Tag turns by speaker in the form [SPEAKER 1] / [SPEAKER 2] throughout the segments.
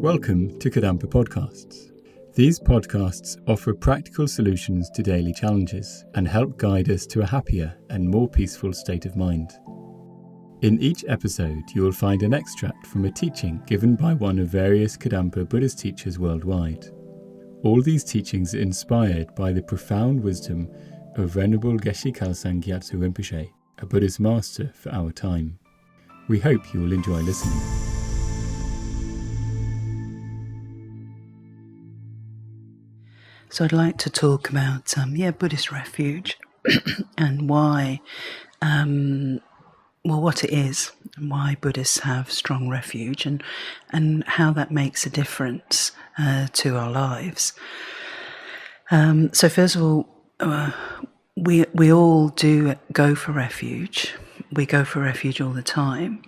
[SPEAKER 1] Welcome to Kadampa Podcasts. These podcasts offer practical solutions to daily challenges and help guide us to a happier and more peaceful state of mind. In each episode, you will find an extract from a teaching given by one of various Kadampa Buddhist teachers worldwide. All these teachings are inspired by the profound wisdom of Venerable Geshe Khalsang Gyatso Rinpoche, a Buddhist master for our time. We hope you will enjoy listening.
[SPEAKER 2] So I'd like to talk about Buddhist Refuge and why, what it is and why Buddhists have strong refuge and how that makes a difference to our lives. So first of all, we all do go for refuge. We go for refuge all the time.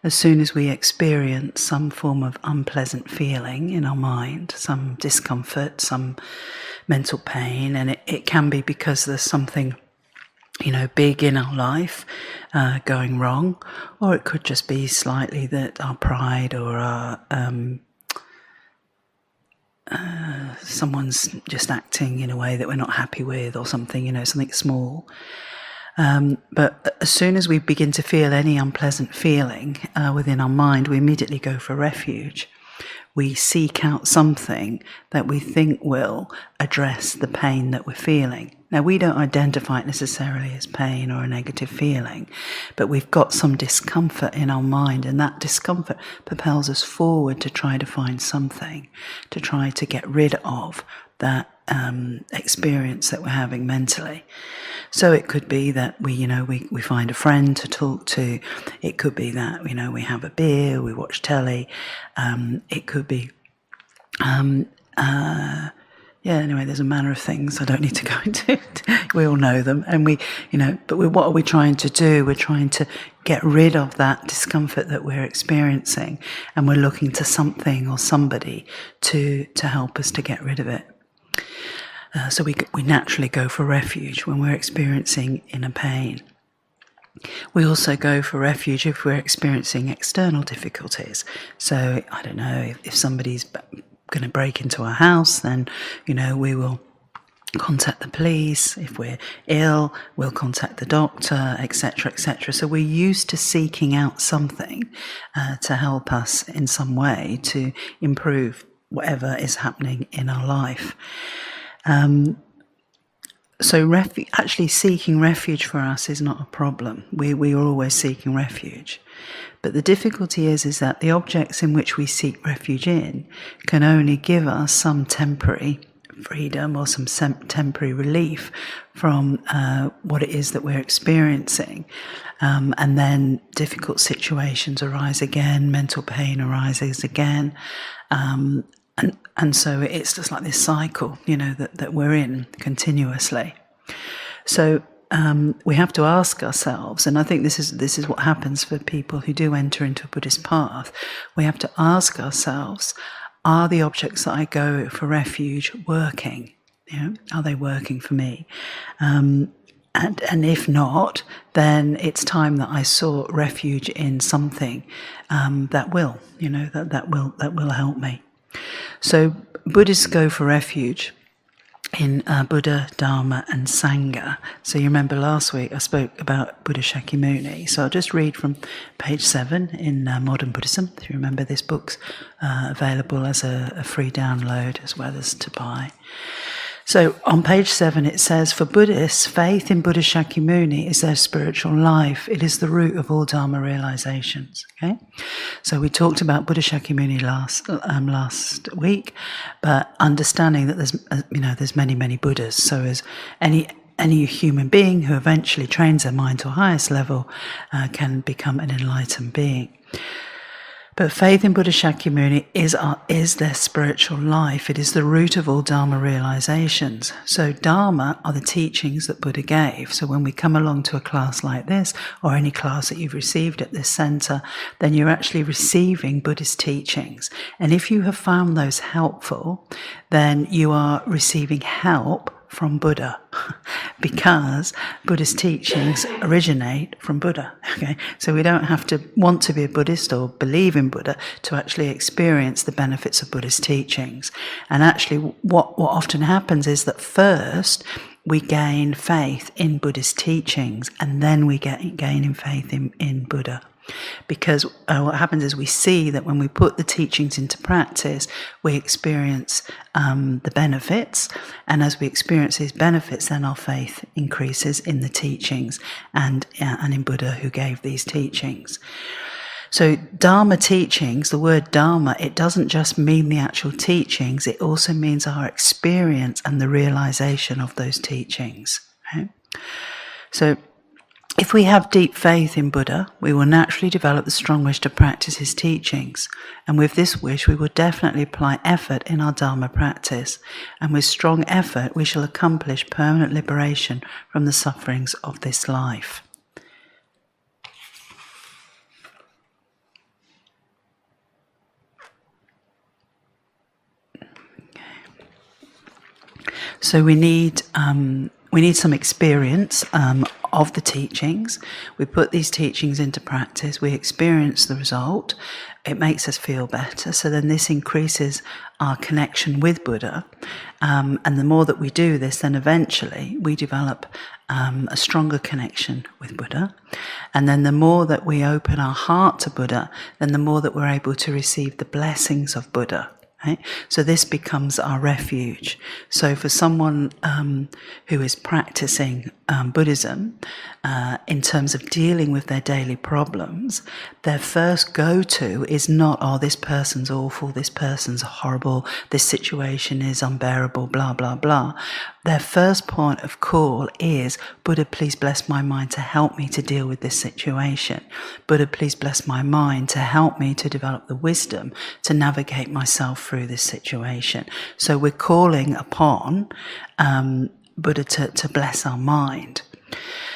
[SPEAKER 2] As soon as we experience some form of unpleasant feeling in our mind, some discomfort, some mental pain, and it can be because there's something, big in our life going wrong, or it could just be slightly that our pride or our someone's just acting in a way that we're not happy with, or something, something small. But as soon as we begin to feel any unpleasant feeling within our mind, we immediately go for refuge. We seek out something that we think will address the pain that we're feeling. Now, we don't identify it necessarily as pain or a negative feeling, but we've got some discomfort in our mind, and that discomfort propels us forward to try to find something, to try to get rid of that experience that we're having mentally. So it could be that we find a friend to talk to. It could be that, we have a beer, we watch telly. It could be, anyway, there's a manner of things I don't need to go into. We all know them. And what are we trying to do? We're trying to get rid of that discomfort that we're experiencing. And we're looking to something or somebody to help us to get rid of it. So we naturally go for refuge when we're experiencing inner pain. We also go for refuge if we're experiencing external difficulties. So, I don't know, if somebody's going to break into our house, then, we will contact the police. If we're ill, we'll contact the doctor, etc., etc. So we're used to seeking out something to help us in some way to improve whatever is happening in our life. So actually seeking refuge for us is not a problem. We are always seeking refuge. But the difficulty is that the objects in which we seek refuge in can only give us some temporary freedom or some temporary relief from what it is that we're experiencing. And then difficult situations arise again, mental pain arises again. And so it's just like this cycle, that we're in continuously. So we have to ask ourselves, and I think this is what happens for people who do enter into a Buddhist path. We have to ask ourselves, are the objects that I go for refuge working? Are they working for me? And if not, then it's time that I sought refuge in something that will help me. So Buddhists go for refuge in Buddha, Dharma and Sangha. So you remember last week I spoke about Buddha Shakyamuni. So I'll just read from page 7 in Modern Buddhism. If you remember, this book's available as a free download as well as to buy. So on page 7 it says, for Buddhists, faith in Buddha Shakyamuni is their spiritual life. It is the root of all Dharma realizations. Okay, so we talked about Buddha Shakyamuni last week, but understanding that there's many Buddhas. So as any human being who eventually trains their mind to a highest level can become an enlightened being. But faith in Buddha Shakyamuni is their spiritual life. It is the root of all Dharma realizations. So Dharma are the teachings that Buddha gave. So when we come along to a class like this, or any class that you've received at this center, then you're actually receiving Buddhist teachings. And if you have found those helpful, then you are receiving help from Buddha because Buddhist teachings originate from Buddha. Okay, so we don't have to want to be a Buddhist or believe in Buddha to actually experience the benefits of Buddhist teachings. And actually what often happens is that first we gain faith in Buddhist teachings, and then we gain in faith in Buddha. Because what happens is we see that when we put the teachings into practice, we experience the benefits, and as we experience these benefits, then our faith increases in the teachings and in Buddha who gave these teachings. So Dharma teachings, the word Dharma, it doesn't just mean the actual teachings, it also means our experience and the realization of those teachings. Right? So if we have deep faith in Buddha, we will naturally develop the strong wish to practice his teachings. And with this wish, we will definitely apply effort in our Dharma practice. And with strong effort, we shall accomplish permanent liberation from the sufferings of this life. So we need some experience of the teachings. We put these teachings into practice. We experience the result. It makes us feel better. So then this increases our connection with Buddha. And the more that we do this, then eventually we develop a stronger connection with Buddha. And then the more that we open our heart to Buddha, then the more that we're able to receive the blessings of Buddha. Right? So this becomes our refuge. So for someone who is practicing Buddhism, in terms of dealing with their daily problems, their first go-to is not, oh, this person's awful, this person's horrible, this situation is unbearable, blah, blah, blah. Their first point of call is, Buddha, please bless my mind to help me to deal with this situation. Buddha, please bless my mind to help me to develop the wisdom to navigate myself through this situation. So we're calling upon Buddha to bless our mind.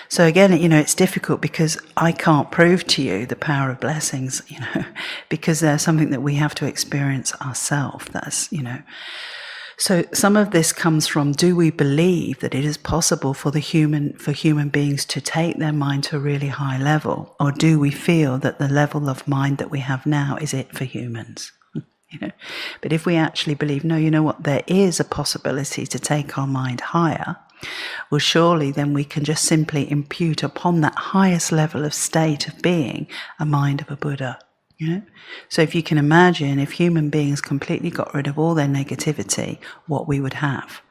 [SPEAKER 2] So again, it's difficult because I can't prove to you the power of blessings, because they're something that we have to experience ourselves. So some of this comes from, do we believe that it is possible for human beings to take their mind to a really high level? Or do we feel that the level of mind that we have now is it for humans? But if we actually believe, no, you know what, there is a possibility to take our mind higher, well, surely then we can just simply impute upon that highest level of state of being a mind of a Buddha. So if you can imagine, if human beings completely got rid of all their negativity, what we would have.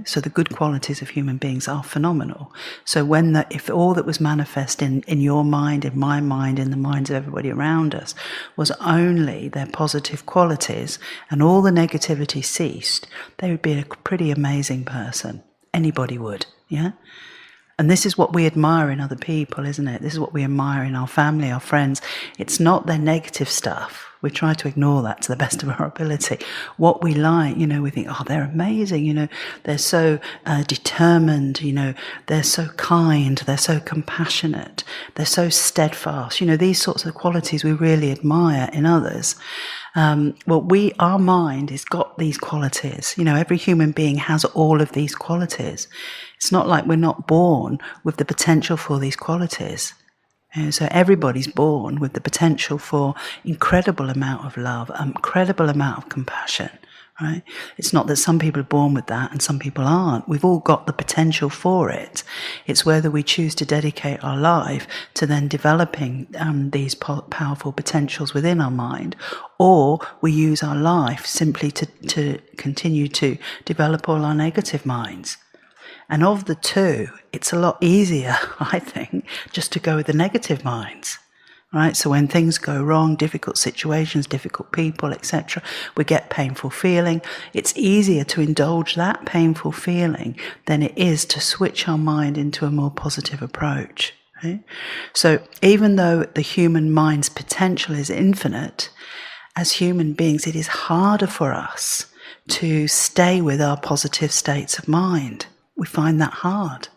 [SPEAKER 2] So the good qualities of human beings are phenomenal. So if all that was manifest in your mind, in my mind, in the minds of everybody around us, was only their positive qualities, and all the negativity ceased, they would be a pretty amazing person. Anybody would, yeah? And this is what we admire in other people, isn't it? This is what we admire in our family, our friends. It's not their negative stuff. We try to ignore that to the best of our ability. What we like, we think, oh, they're amazing, they're so determined, they're so kind, they're so compassionate, they're so steadfast. These sorts of qualities we really admire in others. Our mind has got these qualities. Every human being has all of these qualities. It's not like we're not born with the potential for these qualities. So everybody's born with the potential for incredible amount of love, incredible amount of compassion, right? It's not that some people are born with that and some people aren't. We've all got the potential for it. It's whether we choose to dedicate our life to then developing these powerful potentials within our mind, or we use our life simply to continue to develop all our negative minds. And of the two, it's a lot easier, I think, just to go with the negative minds, right? So when things go wrong, difficult situations, difficult people, etc., we get painful feeling. It's easier to indulge that painful feeling than it is to switch our mind into a more positive approach. Right? So even though the human mind's potential is infinite, as human beings, it is harder for us to stay with our positive states of mind. We find that hard.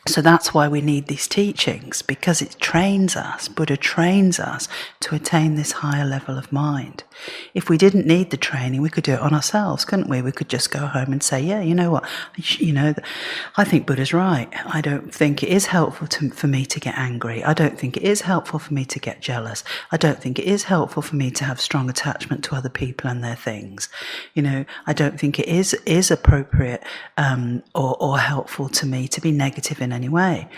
[SPEAKER 2] So that's why we need these teachings, because it trains us, Buddha trains us to attain this higher level of mind. If we didn't need the training, we could do it on ourselves, couldn't we? We could just go home and say, yeah, you know what, I think Buddha's right. I don't think it is helpful for me to get angry. I don't think it is helpful for me to get jealous. I don't think it is helpful for me to have strong attachment to other people and their things. I don't think it is appropriate or helpful to me to be negative in any way.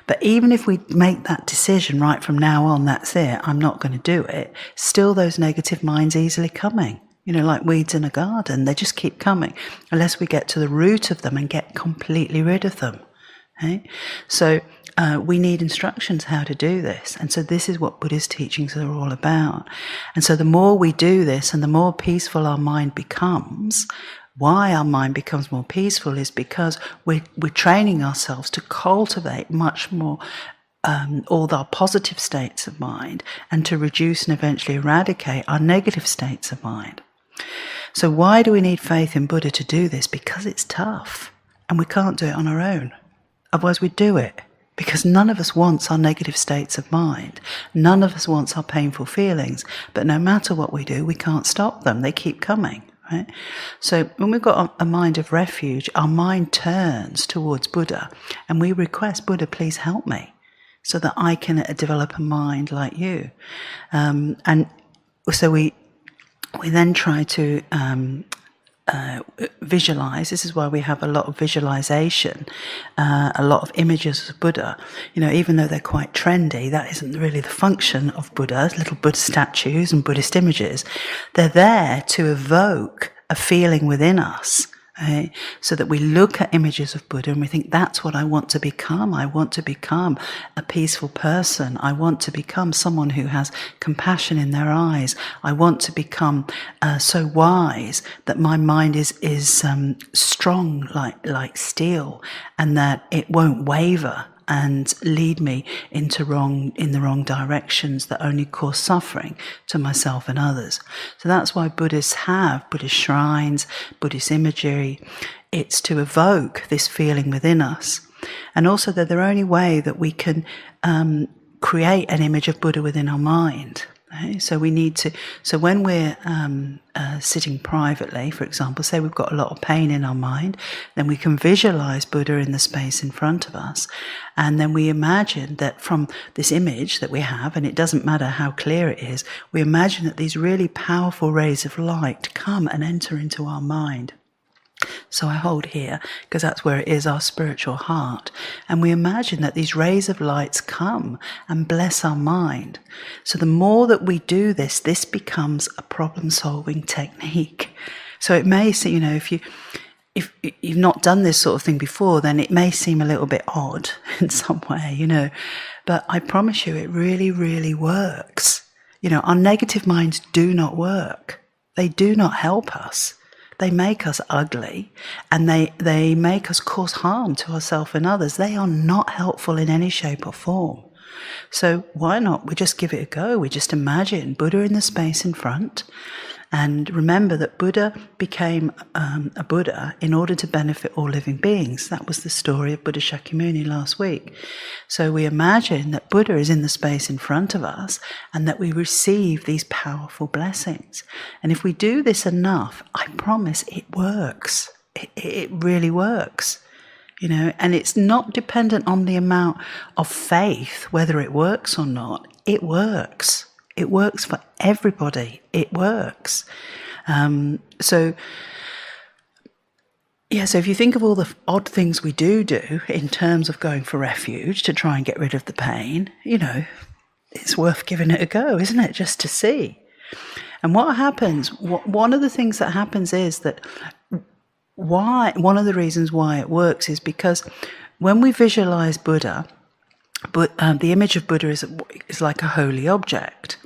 [SPEAKER 2] But even if we make that decision right from now on, that's it, I'm not going to do it, still those negative minds easily coming. Like weeds in a garden, they just keep coming unless we get to the root of them and get completely rid of them. Okay? So we need instructions how to do this. And so this is what Buddhist teachings are all about. And so the more we do this and the more peaceful our mind becomes, why our mind becomes more peaceful is because we're training ourselves to cultivate much more all our positive states of mind and to reduce and eventually eradicate our negative states of mind. So why do we need faith in Buddha to do this? Because it's tough and we can't do it on our own. Otherwise we'd do it, because none of us wants our negative states of mind. None of us wants our painful feelings, but no matter what we do, we can't stop them. They keep coming. Right? So when we've got a mind of refuge, our mind turns towards Buddha and we request, Buddha, please help me so that I can develop a mind like you. And so we then try to visualize. This is why we have a lot of visualization, a lot of images of Buddha. Even though they're quite trendy, that isn't really the function of Buddha. Little Buddha statues and Buddhist images, they're there to evoke a feeling within us. Okay? So that we look at images of Buddha and we think, that's what I want to become. I want to become a peaceful person. I want to become someone who has compassion in their eyes. I want to become so wise that my mind is strong like steel, and that it won't waver and lead me in the wrong directions that only cause suffering to myself and others. So that's why Buddhists have Buddhist shrines, Buddhist imagery. It's to evoke this feeling within us. And also they're the only way that we can create an image of Buddha within our mind. Okay? So when we're sitting privately, for example, say we've got a lot of pain in our mind, then we can visualize Buddha in the space in front of us. And then we imagine that from this image that we have, and it doesn't matter how clear it is, we imagine that these really powerful rays of light come and enter into our mind. So I hold here, because that's where it is, our spiritual heart. And we imagine that these rays of lights come and bless our mind. So the more that we do this, this becomes a problem-solving technique. So it may seem, if you've not done this sort of thing before, then it may seem a little bit odd in some way, But I promise you, it really, really works. Our negative minds do not work. They do not help us. They make us ugly, and they make us cause harm to ourselves and others. They are not helpful in any shape or form. So why not? We just give it a go. We just imagine Buddha in the space in front. And remember that Buddha became a Buddha in order to benefit all living beings. That was the story of Buddha Shakyamuni last week. So we imagine that Buddha is in the space in front of us and that we receive these powerful blessings. And if we do this enough, I promise it works. It really works. And it's not dependent on the amount of faith, whether it works or not. It works. It works for everybody. It works. So if you think of all the odd things we do in terms of going for refuge to try and get rid of the pain, it's worth giving it a go, isn't it? Just to see. And what happens, one of the things that happens is that one of the reasons why it works is because when we visualize Buddha, but the image of Buddha is like a holy object.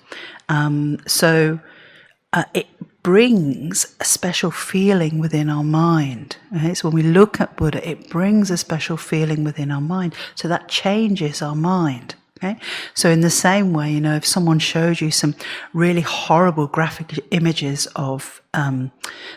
[SPEAKER 2] So it brings a special feeling within our mind. Okay? So when we look at Buddha, it brings a special feeling within our mind. So that changes our mind. Okay? So in the same way, if someone showed you some really horrible graphic images of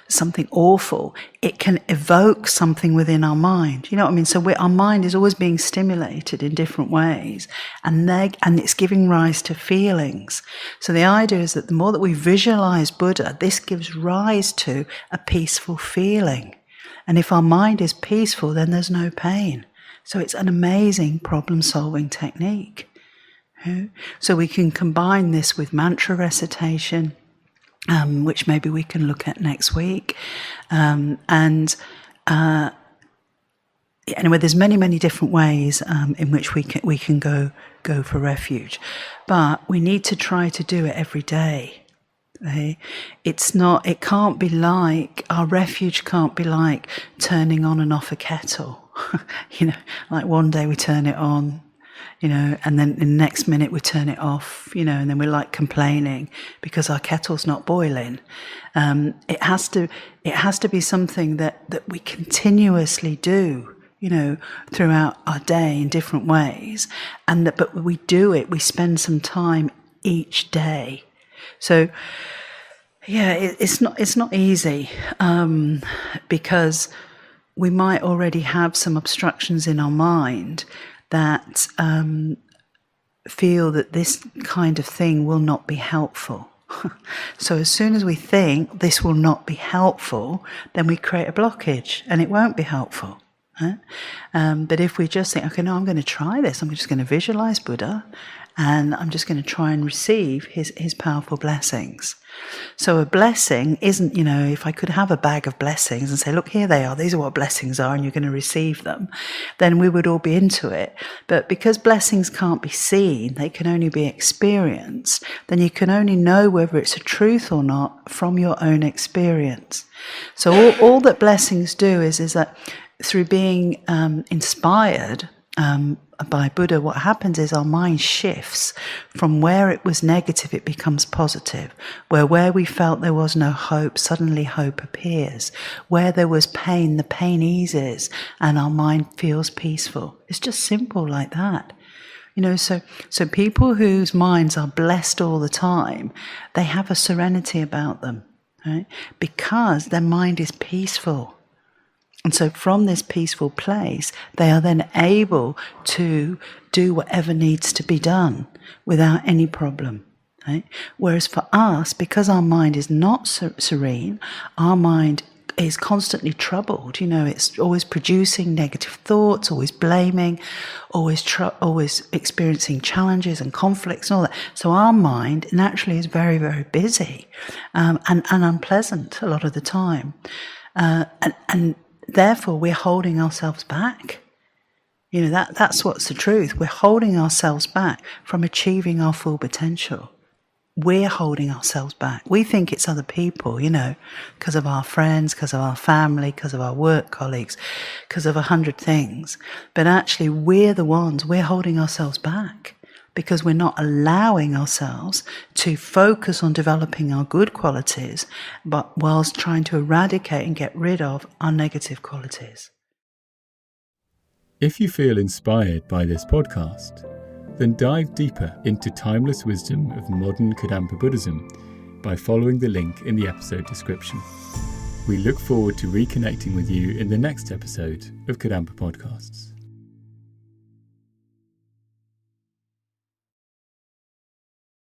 [SPEAKER 2] something awful, it can evoke something within our mind. You know what I mean? So our mind is always being stimulated in different ways, and it's giving rise to feelings. So the idea is that the more that we visualize Buddha, this gives rise to a peaceful feeling. And if our mind is peaceful, then there's no pain. So it's an amazing problem-solving technique. So we can combine this with mantra recitation, which maybe we can look at next week. Anyway, there's many different ways in which we can go for refuge, but we need to try to do it every day. It can't be like, our refuge can't be like turning on and off a kettle. Like one day we turn it on, and then the next minute we turn it off, and then we're like complaining because our kettle's not boiling. It has to be something that we continuously do, throughout our day in different ways, but we do it. We spend some time each day. So, yeah, it's not easy because we might already have some obstructions in our mind that feel that this kind of thing will not be helpful. So as soon as we think this will not be helpful, then we create a blockage and it won't be helpful. But if we just think, okay, no, I'm going to try this. I'm just going to visualize Buddha, and I'm just going to try and receive his powerful blessings. So a blessing isn't, if I could have a bag of blessings and say, look, here they are, these are what blessings are, and you're going to receive them, then we would all be into it. But because blessings can't be seen, they can only be experienced, then you can only know whether it's a truth or not from your own experience. So all that blessings do is that through being inspired by Buddha, what happens is our mind shifts from where it was negative, it becomes positive. Where we felt there was no hope, suddenly hope appears. Where there was pain, the pain eases and our mind feels peaceful. It's just simple like that. So people whose minds are blessed all the time, they have a serenity about them, right? Because their mind is peaceful. And so from this peaceful place, they are then able to do whatever needs to be done without any problem. Right? Whereas for us, because our mind is not serene, our mind is constantly troubled. It's always producing negative thoughts, always blaming, always experiencing challenges and conflicts and all that. So our mind naturally is very, very busy and unpleasant a lot of the time. And therefore, we're holding ourselves back. That's what's the truth. We're holding ourselves back from achieving our full potential. We're holding ourselves back. We think it's other people, because of our friends, because of our family, because of our work colleagues, because of 100 things. But actually, we're holding ourselves back because we're not allowing ourselves to focus on developing our good qualities, but whilst trying to eradicate and get rid of our negative qualities.
[SPEAKER 1] If you feel inspired by this podcast, then dive deeper into timeless wisdom of modern Kadampa Buddhism by following the link in the episode description. We look forward to reconnecting with you in the next episode of Kadampa Podcasts.